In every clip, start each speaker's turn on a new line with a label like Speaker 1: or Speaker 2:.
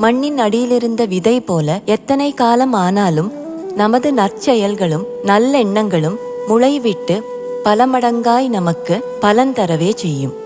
Speaker 1: மண்ணின் அடியிலிருந்த விதை போல எத்தனை காலம் ஆனாலும் நமது நற்செயல்களும் நல்லெண்ணங்களும் முளைவிட்டு பல மடங்காய் நமக்கு பலன் தரவே செய்யும்.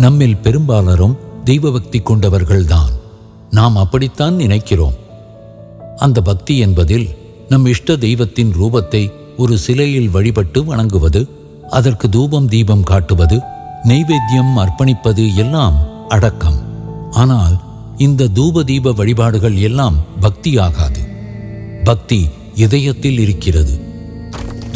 Speaker 2: நம்மில் பெரும்பாலரும் தெய்வபக்தி கொண்டவர்கள்தான். நாம் அப்படித்தான் நினைக்கிறோம். அந்த பக்தி என்பதில் நம் இஷ்ட தெய்வத்தின் ரூபத்தை ஒரு சிலையில் வழிபட்டு வணங்குவது, அதற்கு தூபம் தீபம் காட்டுவது, நெய்வேத்தியம் அர்ப்பணிப்பது எல்லாம் அடக்கம். ஆனால் இந்த தூப தீப வழிபாடுகள் எல்லாம் பக்தியாகாது. பக்தி இதயத்தில் இருக்கிறது.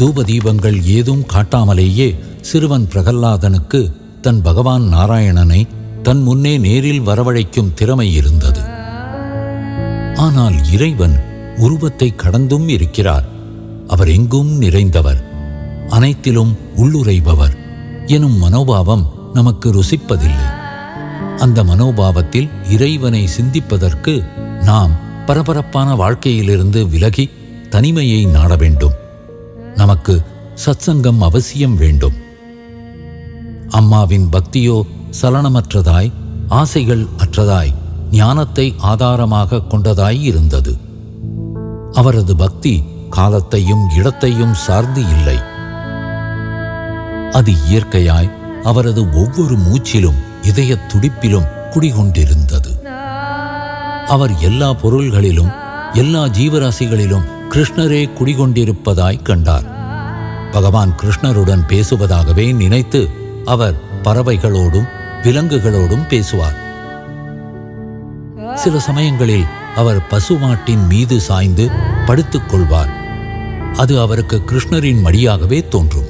Speaker 2: தூப தீபங்கள் ஏதும் காட்டாமலேயே சிறுவன் பிரகல்லாதனுக்கு தன் பகவான் நாராயணனை தன் முன்னே நேரில் வரவழைக்கும் திறமை இருந்தது. ஆனால் இறைவன் உருவத்தை கடந்தும் இருக்கிறார். அவர் எங்கும் நிறைந்தவர், அனைத்திலும் உள்ளுரைபவர் எனும் மனோபாவம் நமக்கு ருசிப்பதில்லை. அந்த மனோபாவத்தில் இறைவனை சிந்திப்பதற்கு நாம் பரபரப்பான வாழ்க்கையிலிருந்து விலகி தனிமையை நாட வேண்டும். நமக்கு சத்சங்கம் அவசியம் வேண்டும். அம்மாவின் பக்தியோ சலனமற்றதாய், ஆசைகள் அற்றதாய், ஞானத்தை ஆதாரமாக கொண்டதாய் இருந்தது. அவரது பக்தி காலத்தையும் இடத்தையும் சார்ந்து இல்லை. அது இயற்கையாய் அவரது ஒவ்வொரு மூச்சிலும் இதய துடிப்பிலும் குடிகொண்டிருந்தது. அவர் எல்லா பொருள்களிலும் எல்லா ஜீவராசிகளிலும் கிருஷ்ணரே குடிகொண்டிருப்பதாய் கண்டார். பகவான் கிருஷ்ணருடன் பேசுவதாகவே நினைத்து அவர் பறவைகளோடும் விலங்குகளோடும் பேசுவார். சில சமயங்களில் அவர் பசுமாட்டின் மீது சாய்ந்து படுத்துக் கொள்வார். அது அவருக்கு கிருஷ்ணரின் மடியாகவே தோன்றும்.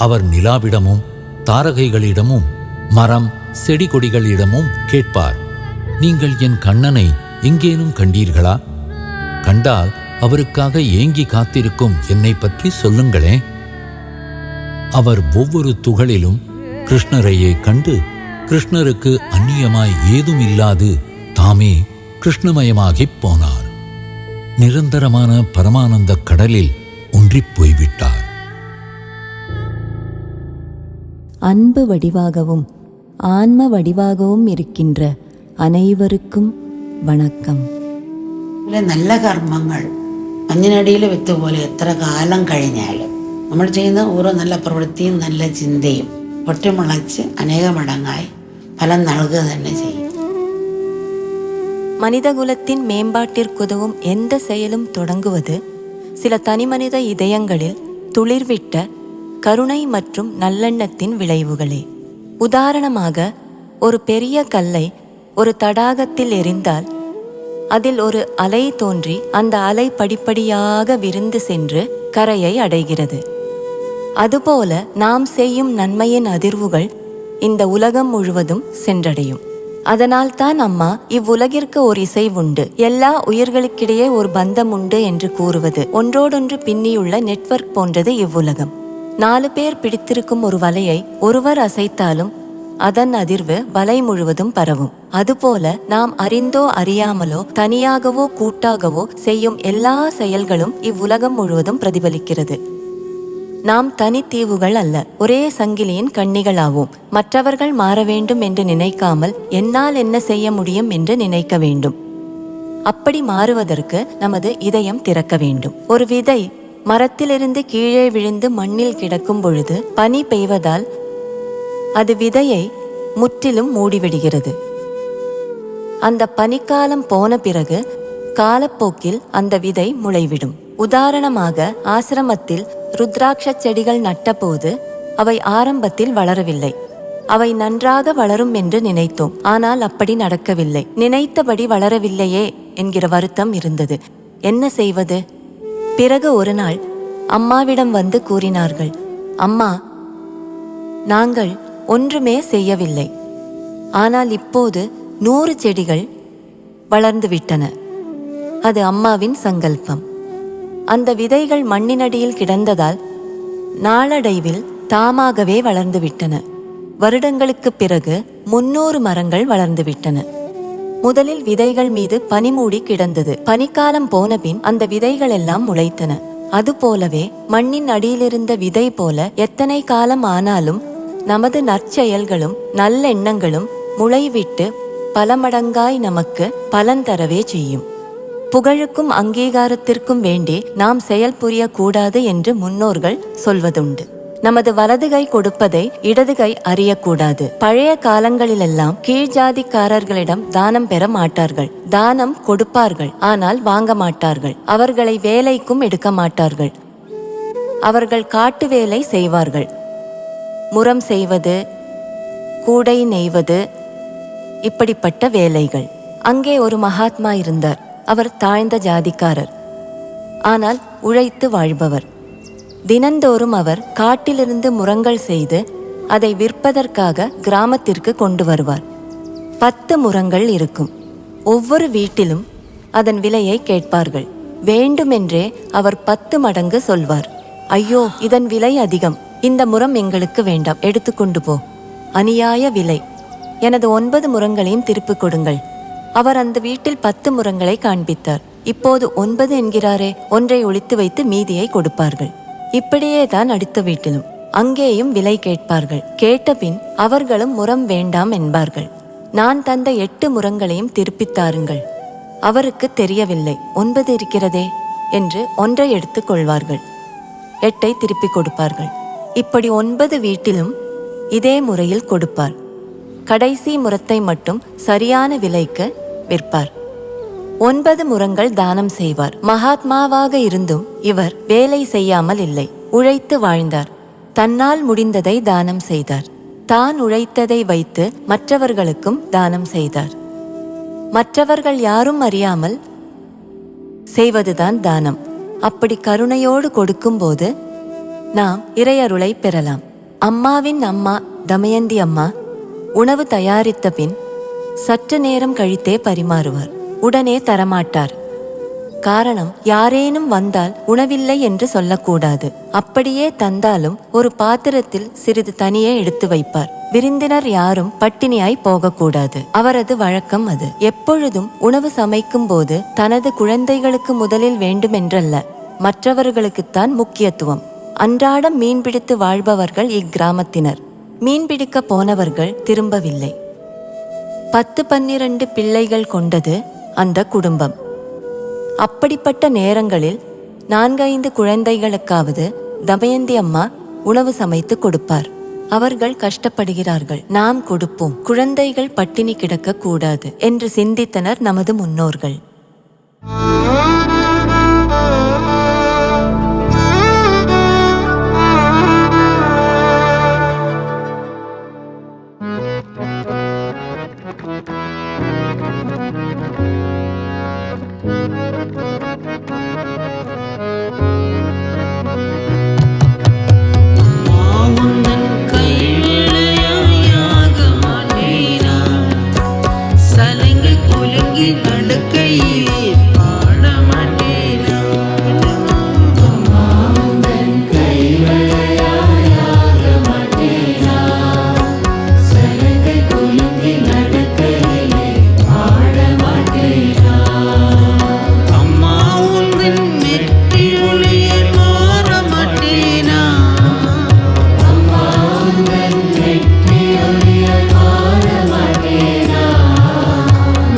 Speaker 2: அவர் நிலாவிடமும் தாரகைகளிடமும் மரம் செடி கொடிகளிடமும் கேட்பார், நீங்கள் என் கண்ணனை எங்கேனும் கண்டீர்களா? கண்டால் அவருக்காக ஏங்கி காத்திருக்கும் என்னை பற்றி சொல்லுங்களே. அவர் ஒவ்வொரு துகளிலும் கிருஷ்ணரையே கண்டு கிருஷ்ணருக்கு அந்நியமாய் ஏதும் இல்லாது தாமே கிருஷ்ணமயமாகிப் போனார். நிரந்தரமான பரமானந்த கடலில் ஒன்றிப் போய்விட்டார்.
Speaker 1: அன்பு வடிவாகவும் ஆன்ம வடிவாகவும் இருக்கின்ற അനേവർക്കും വണക്കം.
Speaker 3: നല്ല കർമ്മങ്ങൾ മഞ്ഞിനടിയിൽ വെത്ത് പോലെ എത്ര കാലം കഴിഞ്ഞാലും നമ്മൾ ചെയ്യുന്ന ഓരോ നല്ല പ്രവൃത്തിയും നല്ല ചിന്തയും പൊട്ടിമുളച്ച് അനേക മടങ്ങായി ഫലം നൽകുക തന്നെ ചെയ്യും.
Speaker 1: மனிதகுலத்தின் மேம்பாட்டிற்குதவும் எந்த செயலும் தொடங்குவது சில தனிமனித இதயங்களில் துளிர்விட்ட கருணை மற்றும் நல்லெண்ணத்தின் விளைவுகளே. உதாரணமாக, ஒரு பெரிய கல்லை ஒரு தடாகத்தில் எறிந்தால் அதில் ஒரு அலை தோன்றி அந்த அலை படிப்படியாக விரிந்து சென்று கரையை அடைகிறது. அதுபோல நாம் செய்யும் நன்மையின் அதிர்வுகள் இந்த உலகம் முழுவதும் சென்றடையும். அதனால்தான் அம்மா இவ்வுலகிற்கு ஒரு இசை உண்டு, எல்லா உயிர்களுக்கிடையே ஒரு பந்தம் உண்டு என்று கூறுவது. ஒன்றோடொன்று பின்னியுள்ள நெட்வொர்க் போன்றது இவ்வுலகம். 4 பேர் பிடித்திருக்கும் ஒரு வலையை ஒருவர் அசைத்தாலும் அதன் அதிர்வு வலை முழுவதும் பரவும். அதுபோல நாம் அறிந்தோ அறியாமலோ தனியாகவோ கூட்டாகவோ செய்யும் எல்லா செயல்களும் இவ்வுலகம் முழுவதும் பிரதிபலிக்கிறது. நாம் தனித்தீவுகள் அல்ல, ஒரே சங்கிலியின் கண்ணிகளாவோம். மற்றவர்கள் மாற வேண்டும் என்று நினைக்காமல் என்னால் என்ன செய்ய முடியும் என்று நினைக்க வேண்டும். அப்படி மாறுவதற்கு நமது இதயம் திறக்க வேண்டும். ஒரு விதை மரத்திலிருந்து கீழே விழுந்து மண்ணில் கிடக்கும் பொழுது பனி பெய்வதால் அது விதையை முற்றிலும் மூடிவிடுகிறது. அந்த பனிக்காலம் போன பிறகு காலப்போக்கில் அந்த விதை முளைவிடும். உதாரணமாக, ஆசிரமத்தில் ருத்ராட்ச செடிகள் நட்டபோது அவை ஆரம்பத்தில் வளரவில்லை. அவை நன்றாக வளரும் என்று நினைத்தோம். ஆனால் அப்படி நடக்கவில்லை. நினைத்தபடி வளரவில்லையே என்கிற வருத்தம் இருந்தது. என்ன செய்வது? பிறகு ஒரு நாள் அம்மாவிடம் வந்து கூறினார்கள், அம்மா, நாங்கள் ஒன்றுமே செய்யவில்லை. ஆனால் இப்போது 100 செடிகள் வளர்ந்துவிட்டன. அது அம்மாவின் சங்கல்பம். அந்த விதைகள் மண்ணினடியில் கிடந்ததால் நாளடைவில் தாமாகவே வளர்ந்துவிட்டன. வருடங்களுக்குப் பிறகு 300 மரங்கள் வளர்ந்துவிட்டன. முதலில் விதைகள் மீது பனிமூடி கிடந்தது. பனிக்காலம் போனபின் அந்த விதைகள் எல்லாம் முளைத்தன. அதுபோலவே மண்ணின் அடியிலிருந்த விதை போல எத்தனை காலம் ஆனாலும் நமது நற்செயல்களும் நல்லெண்ணங்களும் முளைவிட்டு பல மடங்காய் நமக்கு பலன் தரவே செய்யும். புகழுக்கும் அங்கீகாரத்திற்கும் வேண்டி நாம் செயல் புரியக்கூடாது என்று முன்னோர்கள் சொல்வதுண்டு. நமது வலது கை கொடுப்பதை இடது கை அறியக்கூடாது. பழைய காலங்களிலெல்லாம் கீழ்ஜாதிக்காரர்களிடம் தானம் பெற மாட்டார்கள். தானம் கொடுப்பார்கள், ஆனால் வாங்க மாட்டார்கள். அவர்களை வேலைக்கும் எடுக்க மாட்டார்கள். அவர்கள் காட்டு வேலை செய்வார்கள். முறம் செய்வது, கூடை நெய்வது, இப்படிப்பட்ட வேலைகள். அங்கே ஒரு மகாத்மா இருந்தார். அவர் தாழ்ந்த ஜாதிக்காரர், ஆனால் உழைத்து வாழ்பவர். தினந்தோறும் அவர் காட்டிலிருந்து முறங்கள் செய்து அதை விற்பதற்காக கிராமத்திற்கு கொண்டு வருவார். 10 முறங்கள் இருக்கும். ஒவ்வொரு வீட்டிலும் அதன் விலையை கேட்பார்கள். வேண்டுமென்றே அவர் 10 மடங்கு சொல்வார். ஐயோ, இதன் விலை அதிகம், இந்த முறம் எங்களுக்கு வேண்டாம், எடுத்துக்கொண்டு போ. அநியாய விலை, எனது 9 முறங்களையும் திருப்பிக் கொடுங்கள். அவர் அந்த வீட்டில் 10 முறங்களை காண்பித்தார். இப்போது 9 என்கிறாரே, ஒன்றை ஒளித்து வைத்து மீதியை கொடுப்பார்கள். இப்படியே தான் அடுத்த வீட்டிலும். அங்கேயும் விலை கேட்பார்கள். கேட்டபின் அவர்களும் முறம் வேண்டாம் என்பார்கள். நான் தந்த 8 முறங்களையும் திருப்பித் தாருங்கள். அவருக்கு தெரியவில்லை, 9 இருக்கிறதே என்று ஒன்றை எடுத்துக் கொள்வார்கள். 8ஐ திருப்பிக் கொடுப்பார்கள். இப்படி 9 வீட்டிலும் இதே முறையில் கொடுப்பார். கடைசி முறத்தை மட்டும் சரியான விலைக்கு விற்பார். 9 முறங்கள் தானம் செய்வார். மகாத்மாவாக இருந்தும் இவர் வேலை செய்யாமல் இல்லை, உழைத்து வாழ்ந்தார். தன்னால் முடிந்ததை தானம் செய்தார். தான் உழைத்ததை வைத்து மற்றவர்களுக்கும் தானம் செய்தார். மற்றவர்கள் யாரும் அறியாமல் செய்வதுதான் தானம். அப்படி கருணையோடு கொடுக்கும்போது நாம் இறையருளை பெறலாம். அம்மாவின் அம்மா தமயந்தி அம்மா உணவு தயாரித்த பின் சற்று நேரம் கழித்தே பரிமாறுவார். உடனே தரமாட்டார். காரணம், யாரேனும் வந்தால் உணவில்லை என்று சொல்லக்கூடாது. அப்படியே தந்தாலும் ஒரு பாத்திரத்தில் சிறிது தனியே எடுத்து வைப்பார். விருந்தினர் யாரும் பட்டினியாய் போகக்கூடாது. அவரது வழக்கம் அது. எப்பொழுதும் உணவு சமைக்கும் போது தனது குழந்தைகளுக்கு முதலில் வேண்டுமென்றல்ல, மற்றவர்களுக்குத்தான் முக்கியத்துவம். அன்றாடம் மீன்பிடித்து வாழ்பவர்கள் இக்கிராமத்தினர். மீன்பிடிக்க போனவர்கள் திரும்பவில்லை. 10-12 பிள்ளைகள் கொண்டது அந்த குடும்பம். அப்படிப்பட்ட நேரங்களில் 4-5 குழந்தைகளுக்காவது தமயந்தி அம்மா உணவு சமைத்து கொடுப்பார். அவர்கள் கஷ்டப்படுகிறார்கள், நாம் கொடுப்போம், குழந்தைகள் பட்டினி கிடக்க கூடாது என்று சிந்தித்தனர் நமது முன்னோர்கள்.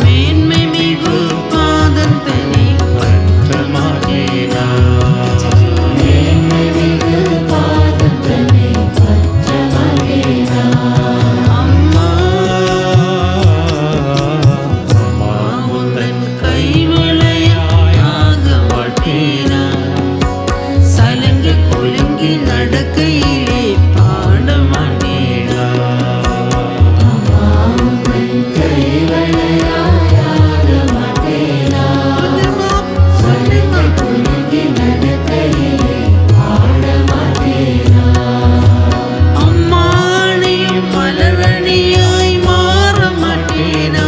Speaker 3: மேன்மை மிகு பாதத்தனை பற்ற மாட்டேனா. அம்மா உந்தன் கைவளையாக மாட்டேனா. சலங்கி குலுங்கி நடக்கையிலே பாட மாட்டேனா. அம்மானையும் மலரணியாய் மாற மாட்டேனா.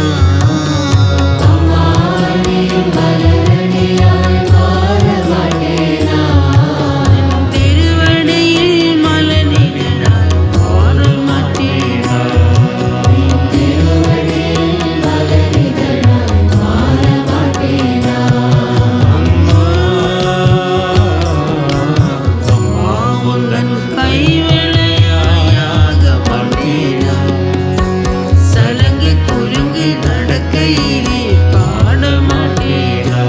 Speaker 3: திருவடியில் மலனினாய் மாற மாட்டேனா. அம்மா உந்தன் கைவளையாக மாட்டேனா. சலங்கி குலுங்கி நடக்கையிலே பாட மாட்டேனா.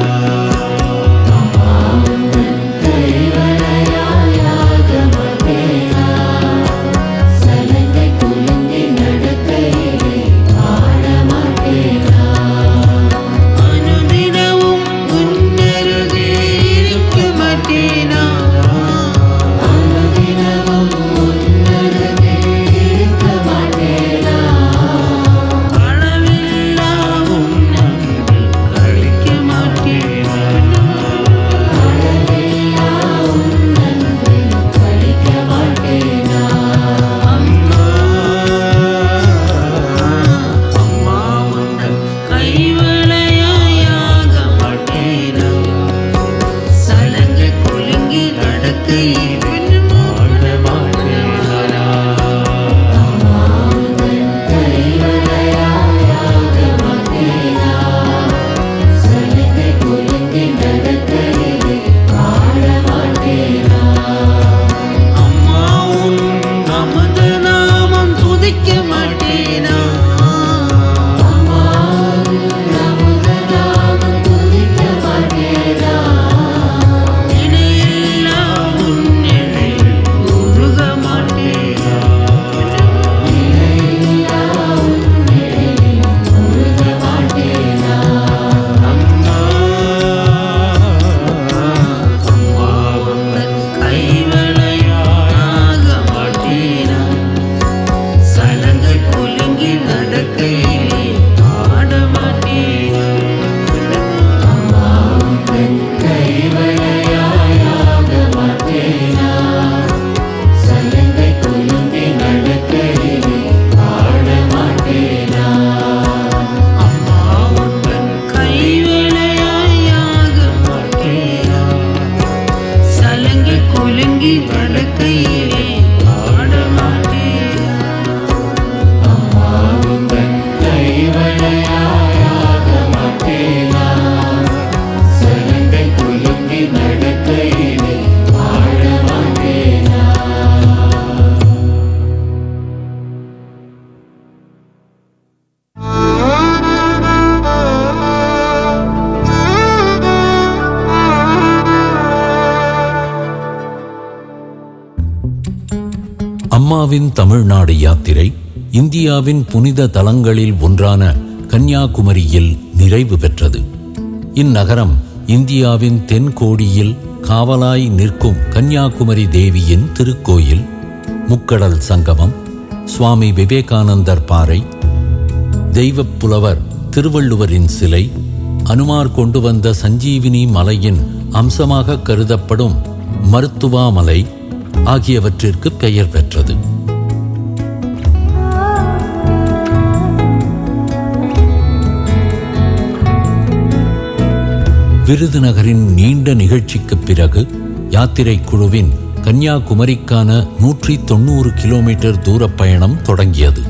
Speaker 3: அனுதினமும் உன்னருகே இருக்க மாட்டேனா. அளவில்லா உன் அன்பில் கழிக்க மாட்டேனா. அம்மா அம்மா உந்தன் கைவளையாக மாட்டேனா. சலங்கி குலுங்கி நடக்கையிலே பாட மாட்டேனா. அம்மா உன் நமது நாமம் துதிக்க மாட்டேனா. இணையில்லா உன் நிழலில் உருக மாட்டேனா. அம்மா அம்மா உந்தன் கைவளையாக மாட்டேனா. சலங்கை குலுங்கி நடக்கையிலே பாட மாட்டேனா. அம்மா உந்தன் கைவளையாக மாட்டேனா. சலங்கி குலுங்கி நடக்கையிலே பாட மாட்டேனா.
Speaker 2: அம்மாவின் தமிழ்நாடு யாத்திரை இந்தியாவின் புனித தலங்களில் ஒன்றான கன்னியாகுமரியில் நிறைவு பெற்றது. இந்நகரம் இந்தியாவின் தென்கோடியில் காவலாய் நிற்கும் கன்னியாகுமரி தேவியின் திருக்கோயில், முக்கடல் சங்கமம், சுவாமி விவேகானந்தர் பாறை, தெய்வப் புலவர் திருவள்ளுவரின் சிலை, அனுமார் கொண்டு வந்த சஞ்சீவினி மலையின் அம்சமாக கருதப்படும் மருத்துவா மலை ஆகியவற்றிற்கு பெயர் பெற்றது. விருதுநகரின் நீண்ட நிகழ்ச்சிக்குப் பிறகு யாத்திரை குழுவின் கன்னியாகுமரிக்கான 190 கிலோமீட்டர் தூரப் பயணம் தொடங்கியது.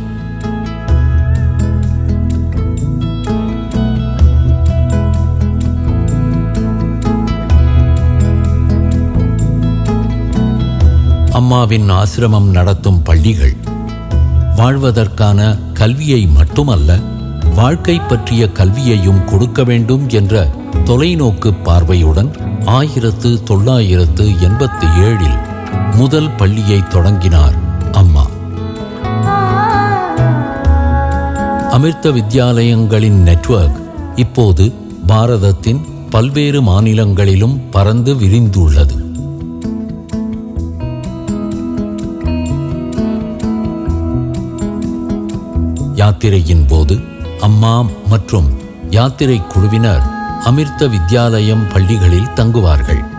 Speaker 2: அம்மாவின் ஆசிரமம் நடத்தும் பள்ளிகள், வாழ்வதற்கான கல்வியை மட்டுமல்ல, வாழ்க்கை பற்றிய கல்வியையும் கொடுக்க வேண்டும் என்ற தொலைநோக்கு பார்வையுடன் 1987 முதல் பள்ளியை தொடங்கினார் அம்மா. அமிர்த வித்யாலயங்களின் நெட்வொர்க் இப்போது பாரதத்தின் பல்வேறு மாநிலங்களிலும் பரந்து விரிந்துள்ளது. யாத்திரையின் போது அம்மா மற்றும் யாத்திரை குழுவினர் அமிர்த வித்யாலயம் பள்ளிகளில் தங்குவார்கள்.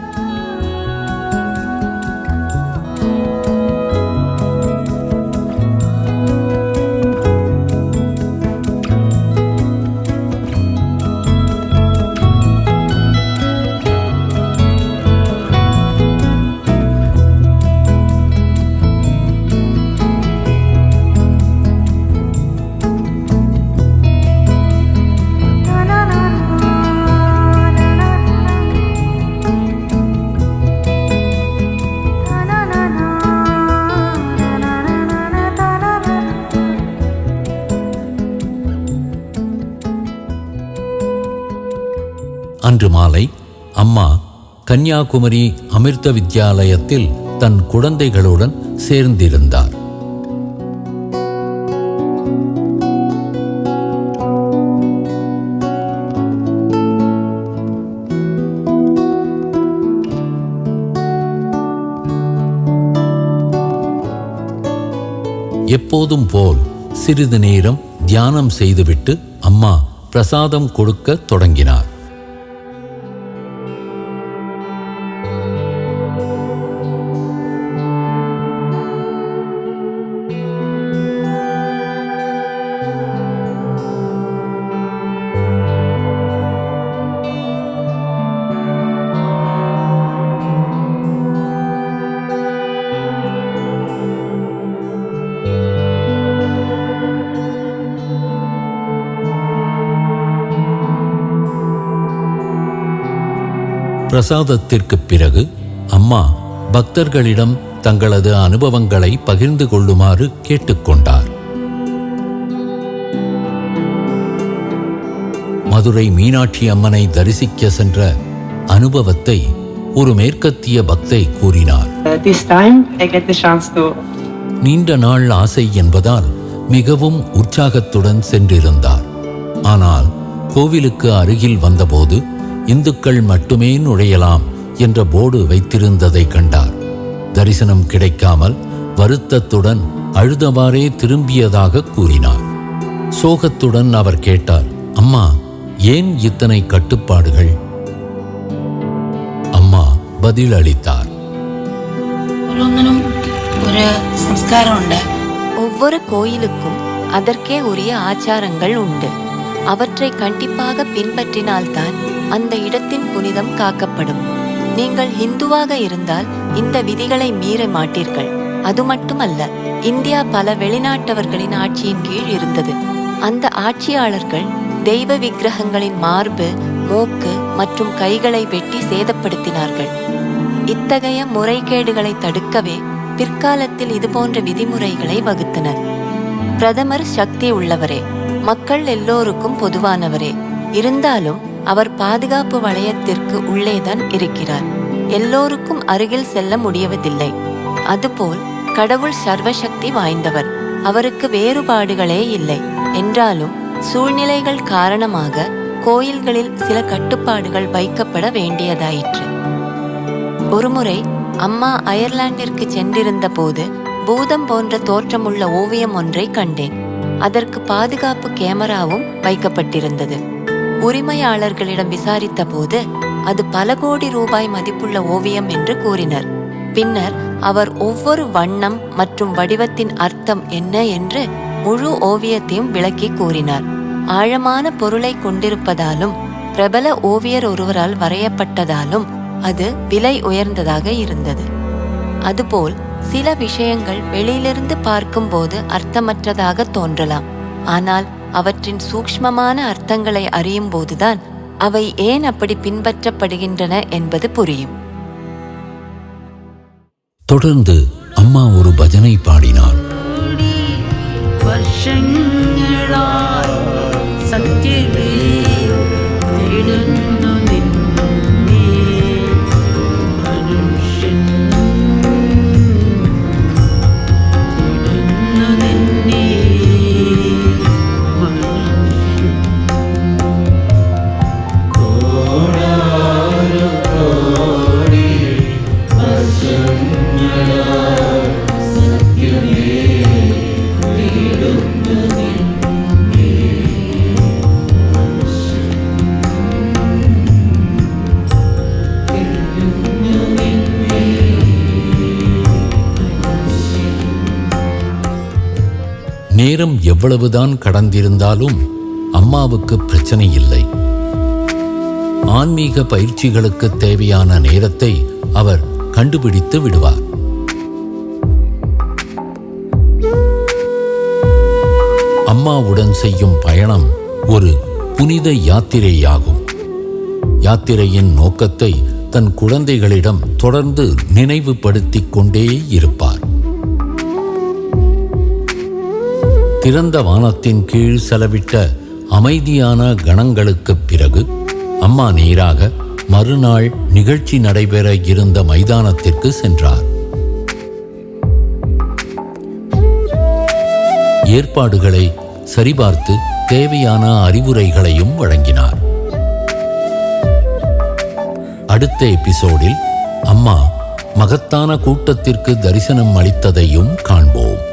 Speaker 2: அன்று மாலை அம்மா கன்னியாகுமரி அமிர்த வித்யாலயத்தில் தன் குழந்தைகளுடன் சேர்ந்திருந்தார். எப்போதும் போல் சிறிது நேரம் தியானம் செய்துவிட்டு அம்மா பிரசாதம் கொடுக்க தொடங்கினார். பிரசாதத்திற்குப் பிறகு அம்மா பக்தர்களிடம் தங்களது அனுபவங்களை பகிர்ந்து கொள்ளுமாறு கேட்டுக்கொண்டார். மதுரை மீனாட்சி அம்மனை தரிசிக்க சென்ற அனுபவத்தை ஒரு மேற்கத்திய பக்தை கூறினார். நீண்ட நாள் ஆசை என்பதால் மிகவும் உற்சாகத்துடன் சென்றிருந்தார். ஆனால் கோவிலுக்கு அருகில் வந்தபோது இந்துக்கள் மட்டுமே நுழையலாம் என்ற போர்டு வைத்திருந்ததை கண்டார். தரிசனம் கிடைக்காமல் வருத்தத்துடன் அழுதவாறே திரும்பியதாக கூறினார். சோகத்துடன் அவர் கேட்டார், அம்மா, ஏன் இத்தனை கட்டுப்பாடுகள்? அம்மா பதில் அளித்தார்,
Speaker 1: ஒவ்வொரு கோயிலுக்கும் அதற்கே உரிய ஆச்சாரங்கள் உண்டு. அவற்றை கண்டிப்பாக பின்பற்றினால்தான் அந்த இடத்தின் புனிதம் காக்கப்படும். நீங்கள் இந்துவாக இருந்தால் இந்த விதிகளை மீற மாட்டீர்கள். அது மட்டுமல்ல, இந்தியா பல வெளிநாட்டவர்களின் ஆட்சியின் கீழ் இருந்தது. அந்த ஆட்சியாளர்கள் தெய்வ விக்கிரகங்களின் மார்பு, மூக்கு மற்றும் கைகளை வெட்டி சேதப்படுத்தினார்கள். இத்தகைய முறைகேடுகளை தடுக்கவே பிற்காலத்தில் இதுபோன்ற விதிமுறைகளை வகுத்தனர். பிரதமர் சக்தி உள்ளவரே, மக்கள் எல்லோருக்கும் பொதுவானவரே. இருந்தாலும் அவர் பாதுகாப்பு வளையத்திற்கு உள்ளேதான் இருக்கிறார். எல்லோருக்கும் அருகில் செல்ல முடியவதில்லை. அதுபோல் கடவுள் சர்வசக்தி வாய்ந்தவர். அவருக்கு வேறுபாடுகளே இல்லை. என்றாலும் சூழ்நிலைகள் காரணமாக கோயில்களில் சில கட்டுப்பாடுகள் வைக்கப்பட வேண்டியதாயிற்று. ஒருமுறை அம்மா அயர்லாந்திற்கு சென்றிருந்த போது பூதம் போன்ற தோற்றமுள்ள ஓவியம் ஒன்றை கண்டேன். அதற்கு பாதுகாப்பு கேமராவும் வைக்கப்பட்டிருந்தது. உரிமையாளர்களிடம் விசாரித்த போது அது பல கோடி ரூபாய் மதிப்புள்ள ஓவியம் என்று கூறினர். பின்னர் அவர் ஒவ்வொரு வண்ணம் மற்றும் வடிவத்தின் அர்த்தம் என்ன என்று முழு ஓவியத்தையும் விளக்கி கூறினார். ஆழமான பொருளை கொண்டிருப்பதாலும் பிரபல ஓவியர் ஒருவரால் வரையப்பட்டதாலும் அது விலை உயர்ந்ததாக இருந்தது. அதுபோல் சில விஷயங்கள் வெளியிலிருந்து பார்க்கும்போது அர்த்தமற்றதாக தோன்றலாம். ஆனால் அவற்றின் சூக்ஷ்மமான அர்த்தங்களை அறியும் போதுதான் அவை ஏன் அப்படி பின்பற்றப்படுகின்றன என்பது புரியும்.
Speaker 2: தொடர்ந்து அம்மா ஒரு பஜனை பாடினார்.
Speaker 3: വർഷങ്ങളായി സത്യമേ തേടുന്നു നിന്നെ മനുഷ്യൻ തേടുന്നു നിന്നെ മനുഷ്യൻ.
Speaker 2: நேரம் எவ்வளவுதான் கடந்திருந்தாலும் அம்மாவுக்கு பிரச்சனை இல்லை. ஆன்மீக பயிற்சிகளுக்கு தேவையான நேரத்தை அவர் கண்டுபிடித்து விடுவார். அம்மாவுடன் செய்யும் பயணம் ஒரு புனித யாத்திரையாகும். யாத்திரையின் நோக்கத்தை தன் குழந்தைகளிடம் தொடர்ந்து நினைவுபடுத்திக் கொண்டே இருப்பார். திறந்த வானத்தின் கீழ் செலவிட்ட அமைதியான கணங்களுக்குப் பிறகு அம்மா நேராக மறுநாள் நிகழ்ச்சி நடைபெற இருந்த மைதானத்திற்கு சென்றார். ஏற்பாடுகளை சரிபார்த்து தேவையான அறிவுரைகளையும் வழங்கினார். அடுத்த எபிசோடில் அம்மா மகத்தான கூட்டத்திற்கு தரிசனம் அளித்ததையும் காண்போம்.